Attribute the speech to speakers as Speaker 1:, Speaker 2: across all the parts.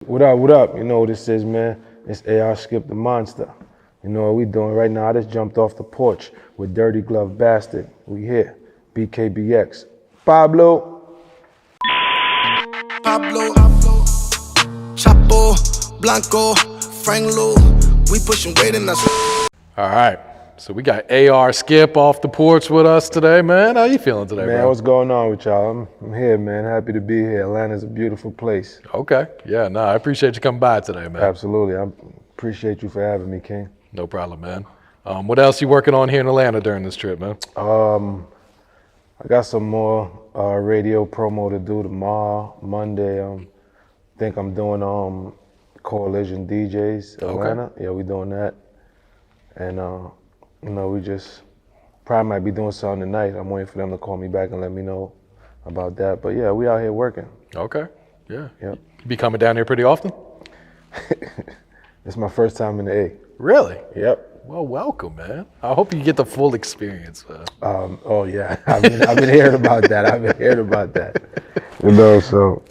Speaker 1: What up, what up? You know what this is, man. It's AR Skip the Monster. You know what we doing right now? I just jumped off the porch with Dirty Glove Bastard. We here. BKBX. Pablo.
Speaker 2: Pablo, Chapo, Blanco, Frank Lou, we pushing weight in us.
Speaker 3: All right, so we got AR Skip off the porch with us today, man. How you feeling today,
Speaker 1: Man,
Speaker 3: bro?
Speaker 1: what's going on with y'all? I'm here, man. Happy to be here. Atlanta's a beautiful place.
Speaker 3: Okay, yeah, no, I appreciate you coming by today, man.
Speaker 1: Absolutely. I appreciate you for having me, King.
Speaker 3: No problem, man. What else you working on here in Atlanta during this trip, man?
Speaker 1: I got some more radio promo to do tomorrow, Monday. I think I'm doing Coalition DJs Atlanta.
Speaker 3: Okay.
Speaker 1: Yeah, we doing that. And you know, we just probably might be doing something tonight. I'm waiting for them to call me back and let me know about that. But yeah, we out here working.
Speaker 3: Okay, yeah.
Speaker 1: Yep.
Speaker 3: You be coming down here pretty often?
Speaker 1: It's my first time in the A.
Speaker 3: Really?
Speaker 1: Yep.
Speaker 3: Well, welcome, man. I hope you get the full experience, man.
Speaker 1: Oh yeah, I've been hearing about that. I've been hearing about that. You know, so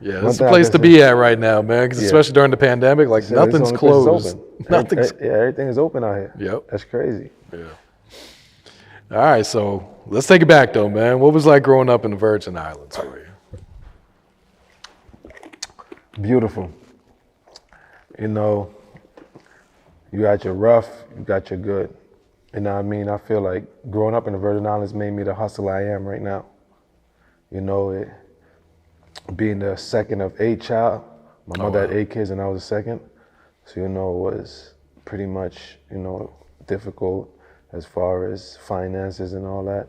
Speaker 3: Yeah,
Speaker 1: One
Speaker 3: it's
Speaker 1: thing
Speaker 3: a
Speaker 1: I
Speaker 3: place
Speaker 1: can
Speaker 3: to
Speaker 1: say-
Speaker 3: be at right now, man, 'cause
Speaker 1: Yeah.
Speaker 3: especially during the pandemic, like
Speaker 1: so it's
Speaker 3: nothing's
Speaker 1: the only place
Speaker 3: closed.
Speaker 1: open.
Speaker 3: Nothing's,
Speaker 1: Yeah, everything is open out here.
Speaker 3: yep.
Speaker 1: That's crazy.
Speaker 3: Yeah. All right, so let's take it back though, man. What was it like growing up in the Virgin Islands for you?
Speaker 1: Beautiful. You know, you got your rough, you got your good. You know what I mean? I feel like growing up in the Virgin Islands made me the hustler I am right now. You know, being the second of 8 child, my mother had 8 kids and I was the second. So, you know, it was pretty much, you know, difficult as far as finances and all that.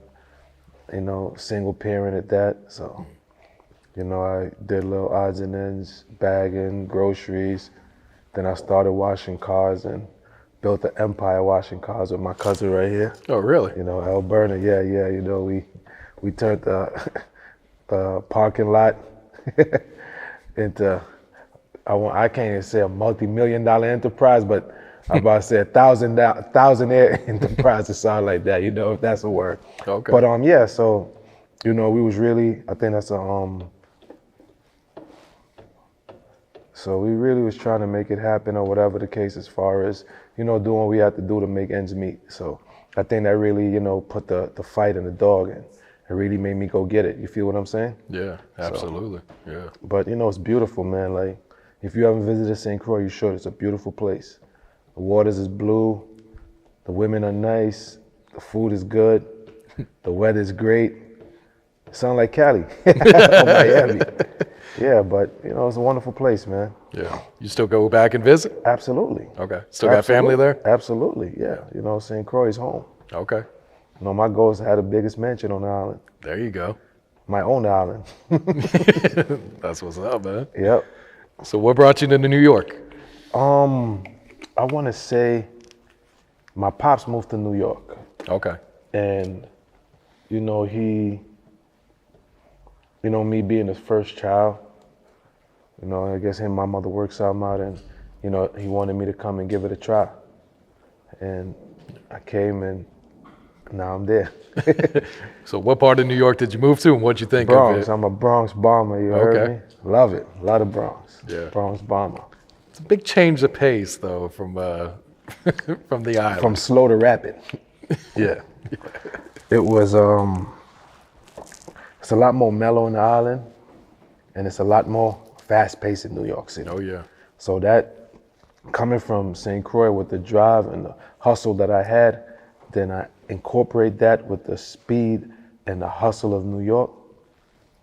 Speaker 1: You know, single parent at that. So, you know, I did little odds and ends, bagging, groceries. Then I started washing cars and built an empire washing cars with my cousin right here.
Speaker 3: Oh, really?
Speaker 1: You know, El Burner, yeah. You know, we turned the parking lot into, I can't even say a multi-million-dollar enterprise, but I'm about to say a thousandaire enterprise or something like that, you know, if that's a word.
Speaker 3: Okay.
Speaker 1: But yeah, so, you know, we was really, I think that's so we really was trying to make it happen or whatever the case as far as, you know, doing what we had to do to make ends meet. So I think that really, you know, put the fight in the dog and it really made me go get it. You feel what I'm saying?
Speaker 3: Yeah, absolutely. Yeah.
Speaker 1: But, you know, it's beautiful, man. Like, if you haven't visited St. Croix, you should. It's a beautiful place. The waters is blue. The women are nice. The food is good. The weather's great. Sound like Cali or Miami. Yeah, but, you know, it's a wonderful place, man.
Speaker 3: Yeah. You still go back and visit?
Speaker 1: Absolutely.
Speaker 3: Okay. Still got family there?
Speaker 1: Absolutely, yeah. You know, St. Croix is home.
Speaker 3: Okay.
Speaker 1: You know, my goal is to have the biggest mansion on the island.
Speaker 3: There you go.
Speaker 1: My own island.
Speaker 3: That's what's up, man.
Speaker 1: Yep.
Speaker 3: So what brought you to New York?
Speaker 1: I want to say my pops moved to New York.
Speaker 3: Okay.
Speaker 1: And, you know, me being his first child, you know, I guess him and my mother worked something out and, you know, he wanted me to come and give it a try. And I came and now I'm there.
Speaker 3: So what part of New York did you move to and what'd you think
Speaker 1: Bronx,
Speaker 3: of it?
Speaker 1: I'm a Bronx bomber, you heard
Speaker 3: Okay.
Speaker 1: me? Love it, a lot of Bronx.
Speaker 3: Yeah.
Speaker 1: Bronx bomber.
Speaker 3: It's a big change of pace though from from the island.
Speaker 1: From slow to rapid. Yeah. It was, it's a lot more mellow in the island and it's a lot more fast paced in New York City.
Speaker 3: Oh yeah.
Speaker 1: So that, coming from St. Croix with the drive and the hustle that I had, then I incorporate that with the speed and the hustle of New York.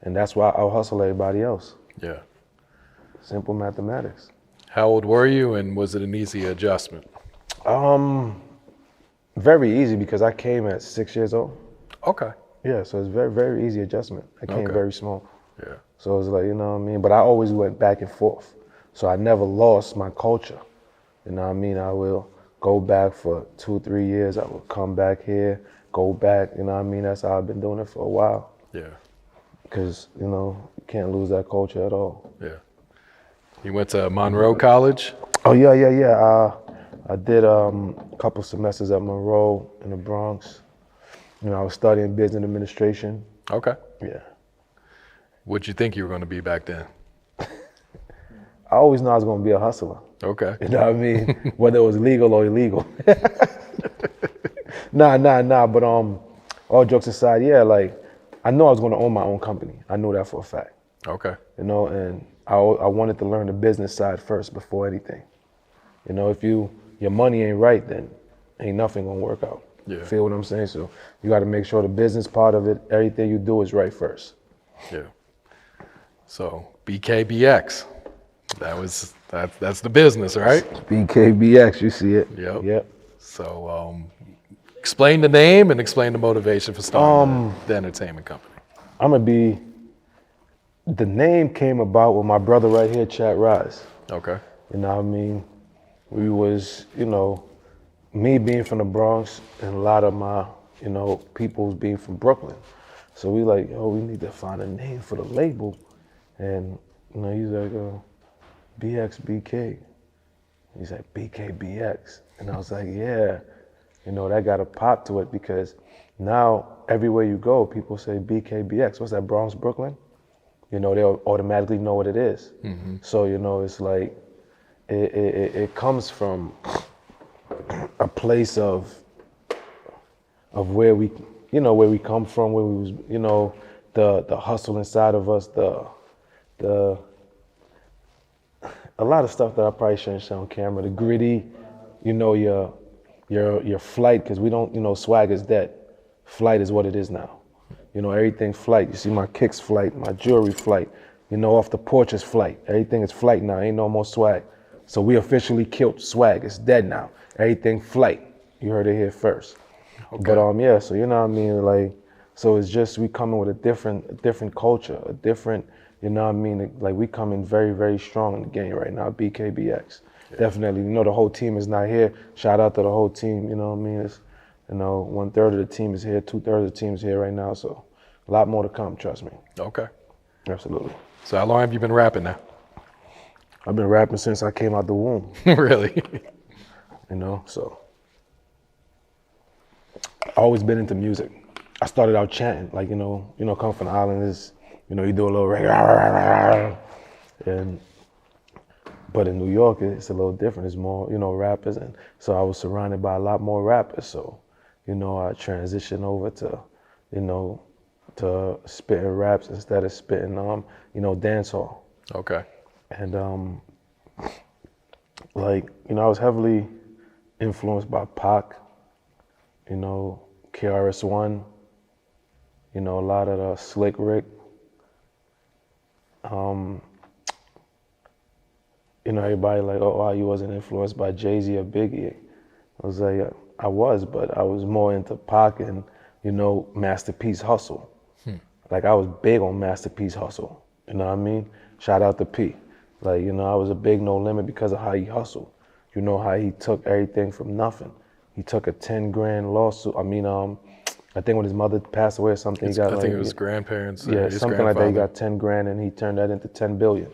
Speaker 1: And that's why I'll hustle everybody else.
Speaker 3: Yeah.
Speaker 1: Simple mathematics.
Speaker 3: How old were you and was it an easy adjustment?
Speaker 1: Very easy because I came at 6 years old.
Speaker 3: Okay.
Speaker 1: Yeah, so it's very, very easy adjustment. I came
Speaker 3: Okay.
Speaker 1: very small.
Speaker 3: Yeah.
Speaker 1: So it's like, you know what I mean? But I always went back and forth. So I never lost my culture. You know what I mean? I will go back for 2-3 years. I will come back here, go back. You know what I mean? That's how I've been doing it for a while.
Speaker 3: Yeah.
Speaker 1: Because, you know, you can't lose that culture at all.
Speaker 3: Yeah. You went to Monroe College?
Speaker 1: Oh, yeah. I did a couple semesters at Monroe in the Bronx. You know, I was studying business administration.
Speaker 3: Okay.
Speaker 1: Yeah.
Speaker 3: What'd you think you were going to be back then?
Speaker 1: I always knew I was gonna be a hustler.
Speaker 3: Okay.
Speaker 1: You know what I mean? Whether it was legal or illegal. Nah. But all jokes aside, yeah, like I know I was gonna own my own company. I knew that for a fact.
Speaker 3: Okay.
Speaker 1: You know, and I wanted to learn the business side first before anything. You know, if your money ain't right, then ain't nothing gonna work out.
Speaker 3: Yeah.
Speaker 1: Feel what I'm saying? So you got to make sure the business part of it, everything you do is right first.
Speaker 3: Yeah. So BKBX, that's the business, right?
Speaker 1: BKBX, you see it?
Speaker 3: Yep. So explain the name and explain the motivation for starting the entertainment company.
Speaker 1: The name came about with my brother right here, Chat Rise.
Speaker 3: Okay.
Speaker 1: You know what I mean? We was, me being from the Bronx and a lot of my, peoples being from Brooklyn. So we like, we need to find a name for the label. And, he's like, BXBK. He's like, BKBX. And I was like, yeah, that got a pop to it because now everywhere you go, people say BKBX. What's that, Bronx, Brooklyn? They'll automatically know what it is. Mm-hmm. So, it's like, it comes from a place of where we come from, where we was, the hustle inside of us, a lot of stuff that I probably shouldn't show on camera, the gritty, your flight, because we don't, swag is dead. Flight is what it is now. Everything flight. You see my kicks flight, my jewelry flight, off the porch is flight. Everything is flight now, ain't no more swag. So we officially killed swag, it's dead now. Everything flight. You heard it here first. Okay. But yeah, so you know what I mean, like, so it's just we coming with a different culture, a different, you know what I mean, like we coming very, very strong in the game right now, BKBX. Yeah. Definitely, the whole team is not here. Shout out to the whole team, you know what I mean? It's, 1/3 of the team is here, 2/3 of the team is here right now, so a lot more to come, trust me.
Speaker 3: Okay.
Speaker 1: Absolutely.
Speaker 3: So how long have you been rapping now?
Speaker 1: I've been rapping since I came out the womb.
Speaker 3: Really?
Speaker 1: So I've always been into music. I started out chanting, like, come from the island is, you do a little reggae, but in New York, it's a little different. It's more, rappers. And so I was surrounded by a lot more rappers. So, I transitioned over to, to spitting raps instead of spitting, dancehall.
Speaker 3: Okay.
Speaker 1: And, I was heavily influenced by Pac, KRS-One, a lot of the Slick Rick. Everybody like, oh, wow, you wasn't influenced by Jay-Z or Biggie. I was like, I was, but I was more into Pac and, Masterpiece Hustle. Like, I was big on Masterpiece Hustle. You know what I mean? Shout out to P. Like, I was a big No Limit because of how he hustled. How he took everything from nothing. He took a 10 grand lawsuit. I think when his mother passed away or something, he got
Speaker 3: I think it was grandparents.
Speaker 1: Yeah, something like that. He got 10 grand and he turned that into 10 billion.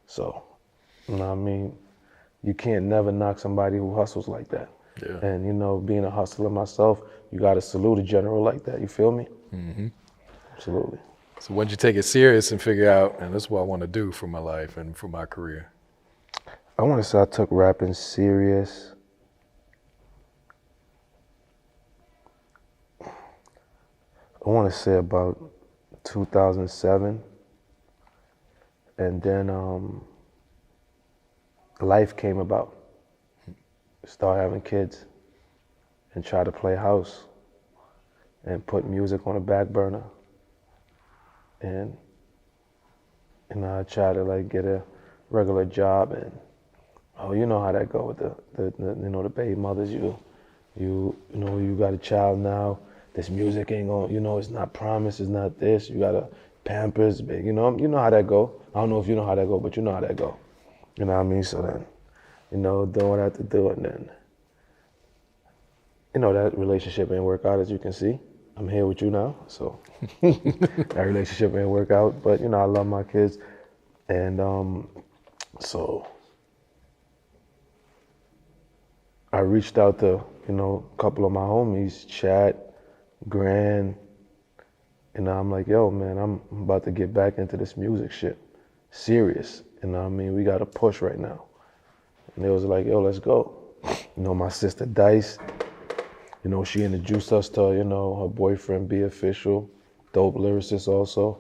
Speaker 1: So, you can't never knock somebody who hustles like that. Yeah. And, being a hustler myself, you got to salute a general like that. You feel me? Mm-hmm. Absolutely.
Speaker 3: So when did you take it serious and figure out, and this is what I want to do for my life and for my career?
Speaker 1: I want to say I took rapping serious. I want to say about 2007. And then life came about. Start having kids and try to play house and put music on the back burner. And I try to like get a regular job and you know how that go with the baby mothers. You got a child now. This music ain't gonna, it's not promised. It's not this. You got a Pampers, big. You know how that go. I don't know if you know how that go, but you know how that go. You know what I mean? So then, doing what I have to do, and then, that relationship ain't work out as you can see. I'm here with you now, so that relationship ain't work out. But I love my kids, and so I reached out to a couple of my homies, Chad, Gran, and I'm like, yo, man, I'm about to get back into this music shit, serious. You know what I mean? We got a push right now. And they was like, yo, let's go. You know, my sister Dice, you know, she introduced us to, you know, her boyfriend, Be Official, dope lyricist also.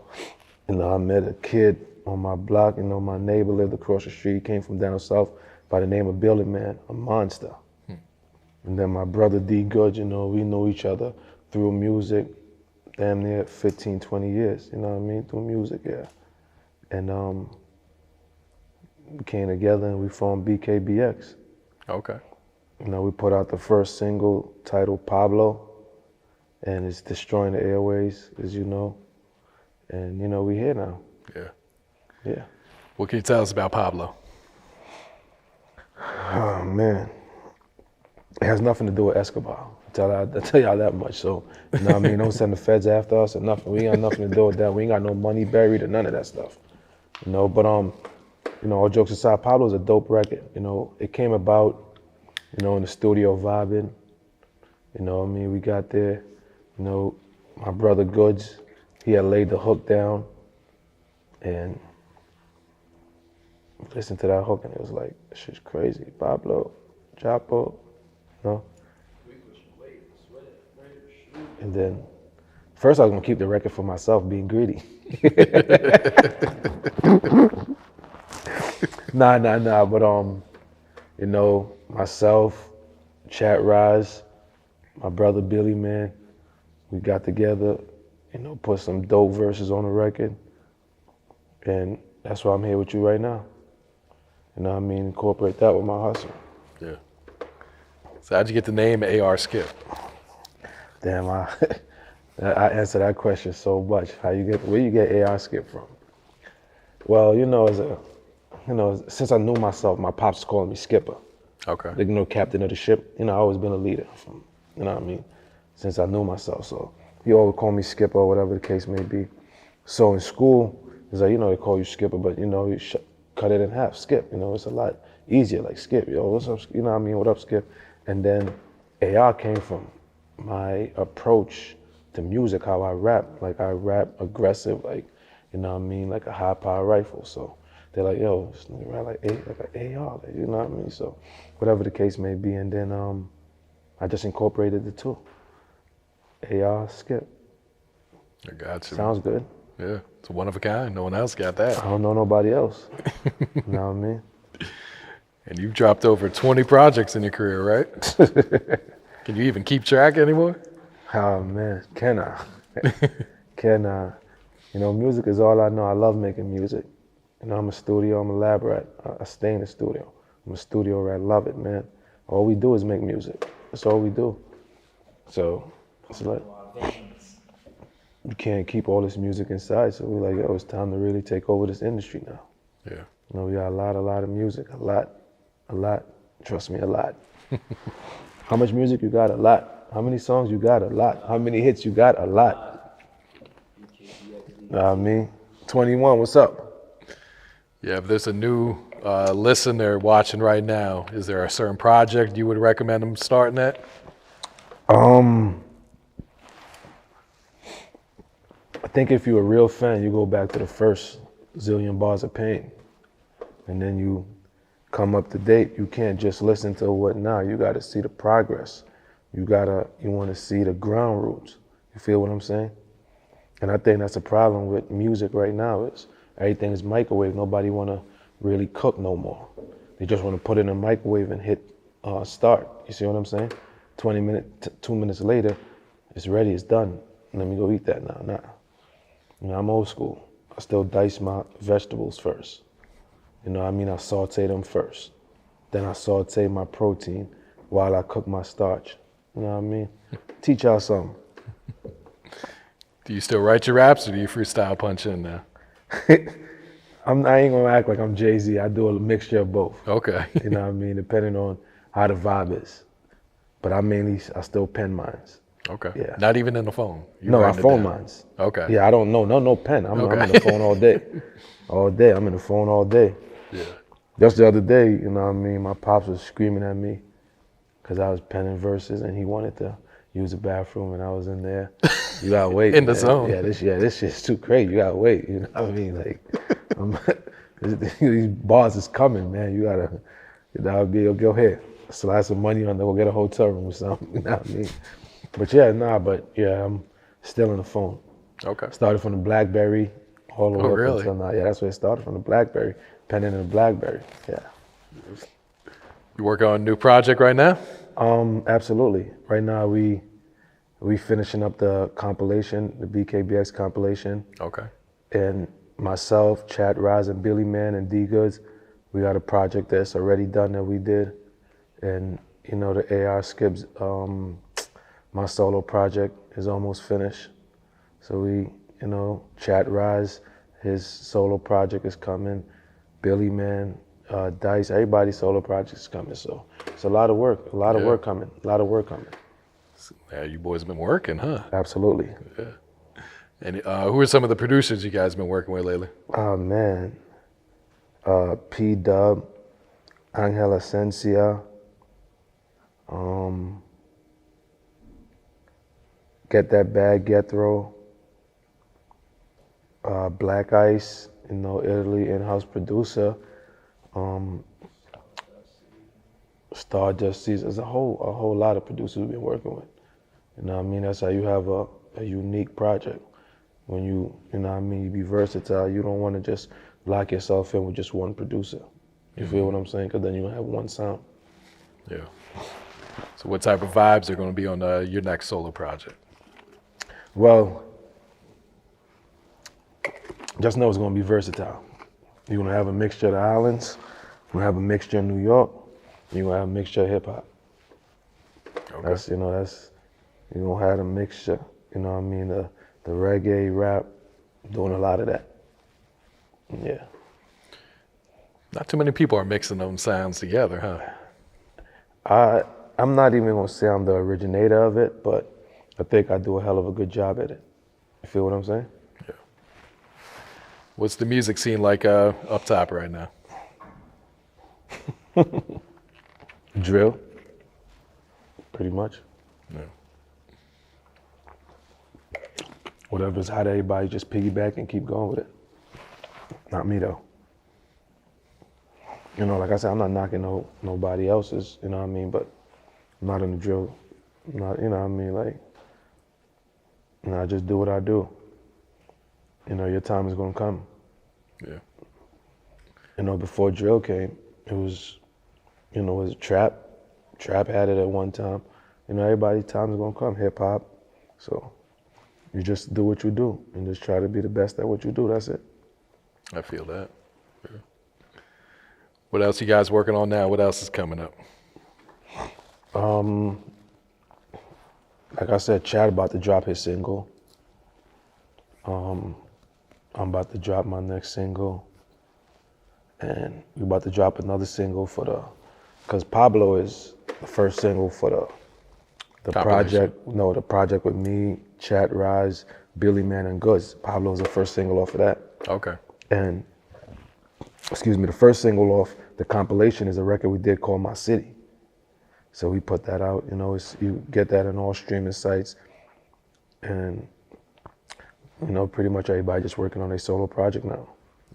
Speaker 1: You know, I met a kid on my block, you know, my neighbor lived across the street, came from down south by the name of Billy Man, a monster. And then my brother D Good, you know, we know each other through music, damn near 15, 20 years, you know what I mean, through music, yeah. And we came together and we formed BKBX.
Speaker 3: Okay.
Speaker 1: You know, we put out the first single titled Pablo, and it's destroying the airways, as you know. And, you know, we here now.
Speaker 3: Yeah.
Speaker 1: Yeah.
Speaker 3: What can you tell us about Pablo?
Speaker 1: Oh, man. It has nothing to do with Escobar. I'll tell y'all that much. So, you know what I mean? Don't send the feds after us or nothing. We ain't got nothing to do with that. We ain't got no money buried or none of that stuff. You know, but, you know, all jokes aside, Pablo's a dope record. You know, it came about, you know, in the studio vibing. You know what I mean? We got there, you know, my brother Goods, he had laid the hook down and listened to that hook and it was like, this shit's crazy. Pablo, Chapo, you know? And then, first I was gonna keep the record for myself, being greedy. Nah, but you know, myself, Chat Rise, my brother Billy, man, we got together, you know, put some dope verses on the record, and that's why I'm here with you right now. You know what I mean? Incorporate that with my hustle.
Speaker 3: Yeah. So how'd you get the name AR Skip?
Speaker 1: Damn, I answer that question so much. Where you get AR Skip from? Well, you know, since I knew myself, my pops calling me Skipper.
Speaker 3: Okay.
Speaker 1: You know, captain of the ship. You know, I always been a leader from, you know what I mean, since I knew myself. So he always called me Skipper, or whatever the case may be. So in school, it's like, you know, they call you Skipper, but you know, you cut it in half, Skip. You know, it's a lot easier, like Skip. Yo, what's up? You know what I mean? What up, Skip? And then AR came from my approach to music, how I rap. Like I rap aggressive, like, you know what I mean, like a high power rifle. So they're like, yo, this nigga rap like an AR, like, you know what I mean? So whatever the case may be, and then I just incorporated the two. AR Skip.
Speaker 3: I got you.
Speaker 1: Sounds good.
Speaker 3: Yeah, it's one of a kind. No one else got that.
Speaker 1: I don't know nobody else. You know what I mean?
Speaker 3: And you've dropped over 20 projects in your career, right? Can you even keep track anymore?
Speaker 1: Oh man, can I? You know, music is all I know. I love making music. You know, I'm a studio, I'm a lab rat. I stay in the studio. I'm a studio rat, love it, man. All we do is make music. That's all we do. So it's like, you can't keep all this music inside. So we're like, yo, it's time to really take over this industry now.
Speaker 3: Yeah.
Speaker 1: You know, we got a lot of music, a lot. Trust me, a lot. How much music you got? A lot. How many songs you got? A lot. How many hits you got? A lot. Know what I mean? 21, what's up?
Speaker 3: Yeah, if there's a new listener watching right now, is there a certain project you would recommend them starting at?
Speaker 1: I think if you're a real fan, you go back to the first zillion bars of pain. And then you come up to date. You can't just listen to what now. You gotta see the progress. You wanna see the ground roots. You feel what I'm saying? And I think that's a problem with music right now is everything is microwave. Nobody wanna really cook no more. They just wanna put it in a microwave and hit start. You see what I'm saying? 2 minutes later, it's ready, it's done. Let me go eat that now. Nah. You know, I'm old school. I still dice my vegetables first. You know what I mean? I saute them first. Then I saute my protein while I cook my starch. You know what I mean? Teach y'all something.
Speaker 3: Do you still write your raps or do you freestyle punch in now?
Speaker 1: I ain't gonna act like I'm Jay-Z. I do a mixture of both.
Speaker 3: Okay.
Speaker 1: You know what I mean? Depending on how the vibe is. But I still pen mines.
Speaker 3: Okay.
Speaker 1: Yeah.
Speaker 3: Not even in the phone?
Speaker 1: No, I phone mines.
Speaker 3: Okay.
Speaker 1: Yeah, I don't know. No pen. I'm in the phone all day. All day. I'm in the phone all day.
Speaker 3: Yeah.
Speaker 1: Just the other day, you know what I mean, my pops was screaming at me because I was penning verses and he wanted to use the bathroom and I was in there. You gotta wait.
Speaker 3: In the
Speaker 1: man.
Speaker 3: zone.
Speaker 1: Yeah, this shit's too crazy. You gotta wait. You know what I mean? Like, these bars is coming, man. You gotta go ahead, slide some money on there, go get a hotel room or something. You know what I mean? But yeah, I'm still on the phone.
Speaker 3: Okay.
Speaker 1: Started from the BlackBerry all the way up
Speaker 3: really?
Speaker 1: until now. Yeah, that's where it started, from the BlackBerry, penning in the BlackBerry. Yeah.
Speaker 3: You working on a new project right now?
Speaker 1: Absolutely. Right now we finishing up the compilation, the BKBX compilation.
Speaker 3: Okay.
Speaker 1: And myself, Chad Rise, and Billy Man and D Goods, we got a project that's already done that we did. And you know, the AR Skips, my solo project is almost finished. So we, you know, Chad Rise, his solo project is coming. Billy Man, Dice, everybody's solo project is coming. So it's a lot of work,
Speaker 3: Yeah.
Speaker 1: a lot of work coming.
Speaker 3: Yeah, you boys been working, huh?
Speaker 1: Absolutely.
Speaker 3: Yeah. And who are some of the producers you guys been working with lately?
Speaker 1: Oh man, P Dub, Angel Esencia, Get That Bag, Gethro, Black Ice, you know, Italy in-house producer, Star Just Seas. There's a whole lot of producers we've been working with. You know what I mean? That's how you have a unique project. When you know what I mean, you be versatile. You don't want to just lock yourself in with just one producer. You feel what I'm saying? Because then you don't have one sound.
Speaker 3: Yeah. So what type of vibes are going to be on your next solo project?
Speaker 1: Well, just know it's going to be versatile. You're going to have a mixture of the islands. You're going to have a mixture of New York. You're going to have a mixture of hip hop.
Speaker 3: Okay.
Speaker 1: You're going to have a mixture, you know what I mean, the reggae, rap, doing a lot of that. Yeah.
Speaker 3: Not too many people are mixing them sounds together, huh?
Speaker 1: I'm not even going to say I'm the originator of it, but I think I do a hell of a good job at it. You feel what I'm saying?
Speaker 3: Yeah. What's the music scene like up top right now?
Speaker 1: Drill, pretty much.
Speaker 3: Yeah.
Speaker 1: Whatever's hot, everybody just piggyback and keep going with it. Not me though. You know, like I said, I'm not knocking nobody else's, you know what I mean, but I'm not in the drill. I'm not, you know what I mean, like, you know, I just do what I do. You know, your time is gonna come.
Speaker 3: Yeah.
Speaker 1: You know, before drill came, it was, you know, it was trap. Trap had it at one time. You know, everybody's time is gonna come, hip hop. So you just do what you do and just try to be the best at what you do, that's it.
Speaker 3: I feel that. Yeah. What else you guys working on now? What else is coming up?
Speaker 1: Like I said, Chad about to drop his single. I'm about to drop my next single. And we about to drop another single because Pablo is the first single for the project. No, the project with me, Chad Rise, Billy Man, and Goods. Pablo's the first single off of that.
Speaker 3: Okay.
Speaker 1: And, the first single off the compilation is a record we did called My City. So we put that out, you know, you get that on all streaming sites. And, you know, pretty much everybody just working on a solo project now.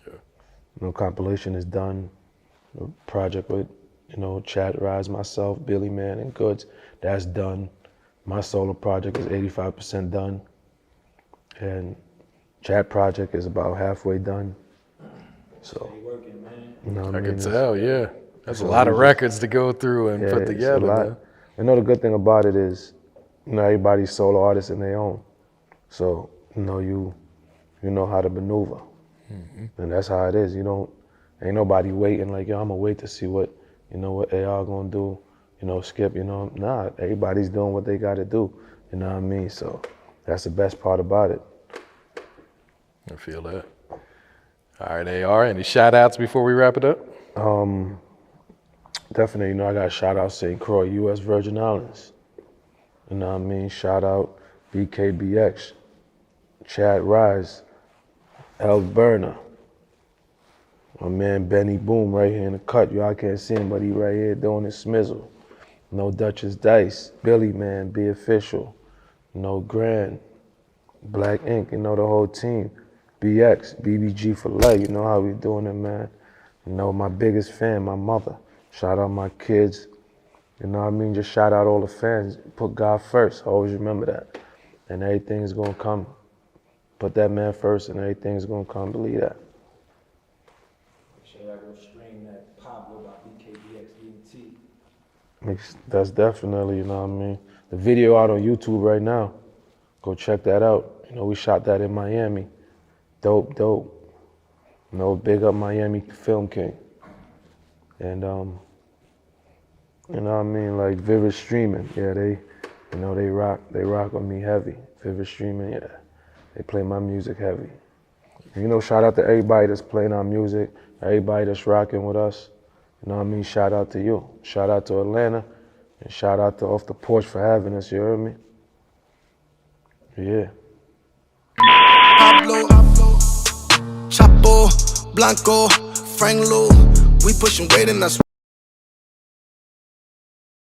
Speaker 3: Yeah.
Speaker 1: You know, compilation is done. The project with, you know, Chad Rise, myself, Billy Man, and Goods, that's done. My solo project is 85% done. And Chad project is about halfway done. So, you know what I
Speaker 3: I
Speaker 1: mean?
Speaker 3: can tell, yeah. That's a lot of records to go through and put
Speaker 1: It's a
Speaker 3: together,
Speaker 1: lot.
Speaker 3: man.
Speaker 1: You know, the good thing about it is, you know, everybody's solo artists in their own. So, you know, you know how to maneuver. And that's how it is. Ain't nobody waiting like, yo, I'm gonna wait to see what AR gonna do, you know, Skip, you know. Nah, everybody's doing what they gotta do, you know what I mean? So that's the best part about it.
Speaker 3: I feel that. All right, AR, any shout outs before we wrap it up?
Speaker 1: Definitely, you know, I got shout out St. Croix, U.S. Virgin Islands. You know what I mean? Shout out BKBX, Chad Rise, El Berna. My man Benny Boom right here in the cut. Y'all can't see him, but he right here doing his smizzle. No Duchess Dice, Billy Man, Be Official, No Grand, Black Ink, you know, the whole team. BX, BBG for life. You know how we doing it, man. You know, my biggest fan, my mother. Shout out my kids. You know what I mean? Just shout out all the fans. Put God first. Always remember that. And everything's gonna come. Put that man first and everything's gonna come. Believe that.
Speaker 4: Should I go stream that Pablo by BKBX Entertainment?
Speaker 1: That's definitely, you know what I mean? The video out on YouTube right now. Go check that out. You know, we shot that in Miami. Dope. You know, big up Miami Film King. And you know what I mean, like Vivid Streaming, yeah, they rock with me heavy. Vivid Streaming, yeah, they play my music heavy. And, you know, shout out to everybody that's playing our music, everybody that's rocking with us. You know what I mean? Shout out to you. Shout out to Atlanta, and shout out to Off the Porch for having us. You heard me? Yeah.
Speaker 2: Pablo, Chapo, Blanco, Frank Lou. We pushing weight and I swear.